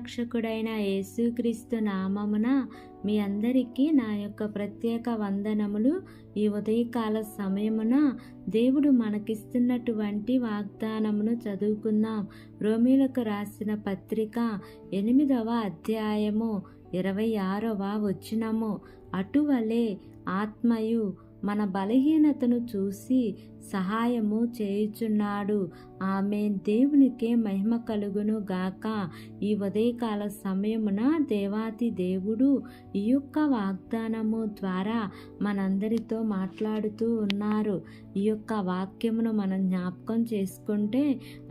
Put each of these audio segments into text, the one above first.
రక్షకుడైన యేసుక్రీస్తు నామమున మీ అందరికీ నా యొక్క ప్రత్యేక వందనములు. ఈ ఉదయకాల సమయమున దేవుడు మనకిస్తున్నటువంటి వాగ్దానమును చదువుకుందాం. రోమీలకు రాసిన పత్రిక 8వ అధ్యాయము 26వ వచనము. అటువలే ఆత్మయు మన బలహీనతను చూసి సహాయము చేయుచున్నాడు. ఆమేన్. దేవునికే మహిమ కలుగును గాక. ఈ ఉదయకాల సమయమున దేవాతి దేవుడు ఈ యొక్క వాగ్దానము ద్వారా మనందరితో మాట్లాడుతూ ఉన్నారు. ఈ యొక్క వాక్యమును మనం జ్ఞాపకం చేసుకుంటే,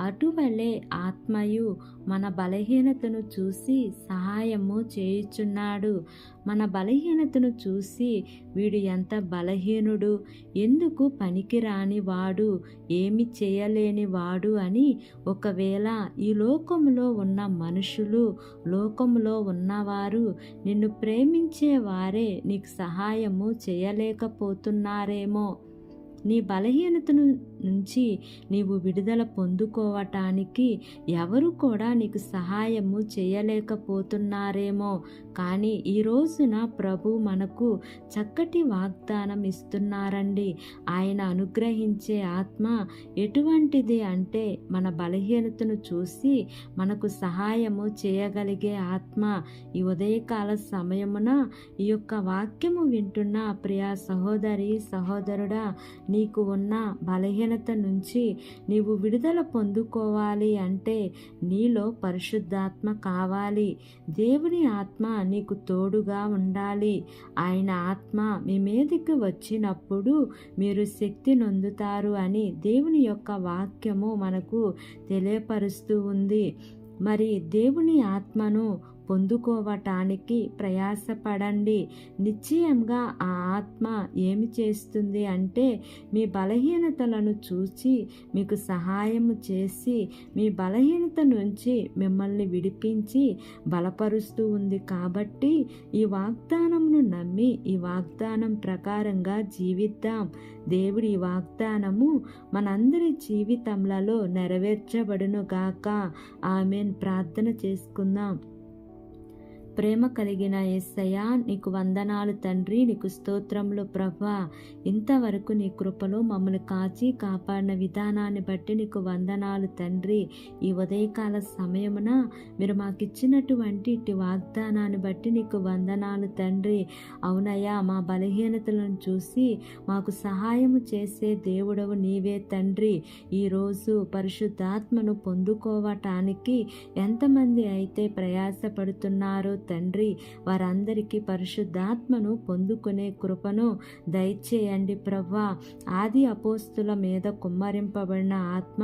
అటువలే ఆత్మయు మన బలహీనతను చూసి సహాయము చేయుచున్నాడు. మన బలహీనతను చూసి వీడు ఎంత బలహీనుడు, ఎందుకు పనికిరాని వాడు, ఏమి చేయలేని వాడు అని ఒకవేళ ఈ లోకములో ఉన్న మనుషులు, లోకములో ఉన్నవారు, నిన్ను ప్రేమించే వారే నీకు సహాయము చేయలేకపోతున్నారేమో. నీ బలహీనతను నుంచి నీవు విడుదల పొందుకోవటానికి ఎవరు కూడా నీకు సహాయము చేయలేకపోతున్నారేమో. కానీ ఈ రోజున ప్రభు మనకు చక్కటి వాగ్దానం ఇస్తున్నారండి. ఆయన అనుగ్రహించే ఆత్మ ఎటువంటిది అంటే, మన బలహీనతను చూసి మనకు సహాయము చేయగలిగే ఆత్మ. ఈ ఉదయకాల సమయమున ఈ యొక్క వాక్యము వింటున్న ప్రియా సహోదరి సహోదరుడా, నీకు ఉన్న బలహీనత నుంచి నీవు విడుదల పొందుకోవాలి అంటే నీలో పరిశుద్ధాత్మ కావాలి. దేవుని ఆత్మ నీకు తోడుగా ఉండాలి. ఆయన ఆత్మ మీ మీదకి వచ్చినప్పుడు మీరు శక్తి నొందుతారు అని దేవుని యొక్క వాక్యము మనకు తెలియపరుస్తూ ఉంది. మరి దేవుని ఆత్మను పొందుకోవటానికి ప్రయాసపడండి. నిశ్చయంగా ఆ ఆత్మ ఏమి చేస్తుంది అంటే, మీ బలహీనతలను చూసి మీకు సహాయము చేసి మీ బలహీనత నుంచి మిమ్మల్ని విడిపించి బలపరుస్తూ ఉంది. కాబట్టి ఈ వాగ్దానమును నమ్మి ఈ వాగ్దానం ప్రకారంగా జీవిద్దాం. దేవుడి వాగ్దానము మనందరి జీవితంలో నెరవేర్చబడును గాక. ఆమేన్. ప్రార్థన చేసుకుందాం. ప్రేమ కలిగిన యేసయ్యా, నీకు వందనాలు తండ్రి, నీకు స్తోత్రములు ప్రభువా. ఇంతవరకు నీ కృపలో మమ్మల్ని కాచి కాపాడిన విధానాన్ని బట్టి నీకు వందనాలు తండ్రి. ఈ ఉదయకాల సమయమున మీరు మాకు ఇచ్చినటువంటి ఇటు వాగ్దానాన్ని బట్టి నీకు వందనాలు తండ్రి. అవునయ్యా, మా బలహీనతలను చూసి మాకు సహాయము చేసే దేవుడవు నీవే తండ్రి. ఈరోజు పరిశుద్ధాత్మను పొందుకోవటానికి ఎంతమంది అయితే ప్రయాసపడుతున్నారో తండ్రి, వారందరికీ పరిశుద్ధాత్మను పొందుకునే కృపను దయచేయండి ప్రభువా. ఆది అపోస్తుల మీద కుమ్మరింపబడిన ఆత్మ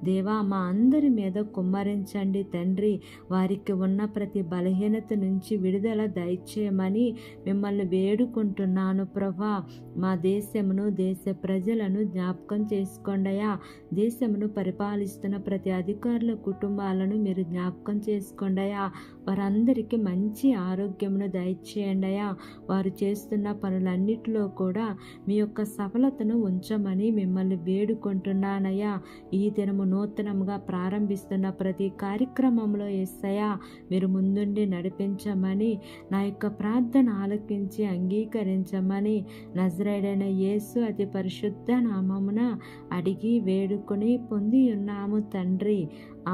దేవా మా అందరి మీద కుమ్మరించండి తండ్రి. వారికి ఉన్న ప్రతి బలహీనత నుంచి విడుదల దయచేయమని మిమ్మల్ని వేడుకుంటున్నాను ప్రభువా. మా దేశమును, దేశ ప్రజలను జ్ఞాపకం చేసుకోండియా. దేశమును పరిపాలిస్తున్న ప్రతి అధికారుల కుటుంబాలను మీరు జ్ఞాపకం చేసుకోండియా. వారందరికీ మంచి ఆరోగ్యమును దయచేయండి అయ్యా. వారు చేస్తున్న పనులన్నిటిలో కూడా మీ యొక్క సఫలతను ఉంచమని మిమ్మల్ని వేడుకుంటున్నానయ్యా. ఈ దినము నూతనముగా ప్రారంభిస్తున్న ప్రతి కార్యక్రమంలో యేసయ్యా మీరు ముందుండి నడిపించమని, నా యొక్క ప్రార్థన ఆలకించి అంగీకరించమని నజరేయుడైన యేసు అతి పరిశుద్ధ నామమున అడిగి వేడుకొని పొంది ఉన్నాము తండ్రి.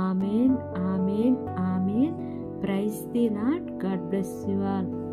ఆమేన్, ఆమేన్, ఆమేన్. Praise the Lord. God bless you all.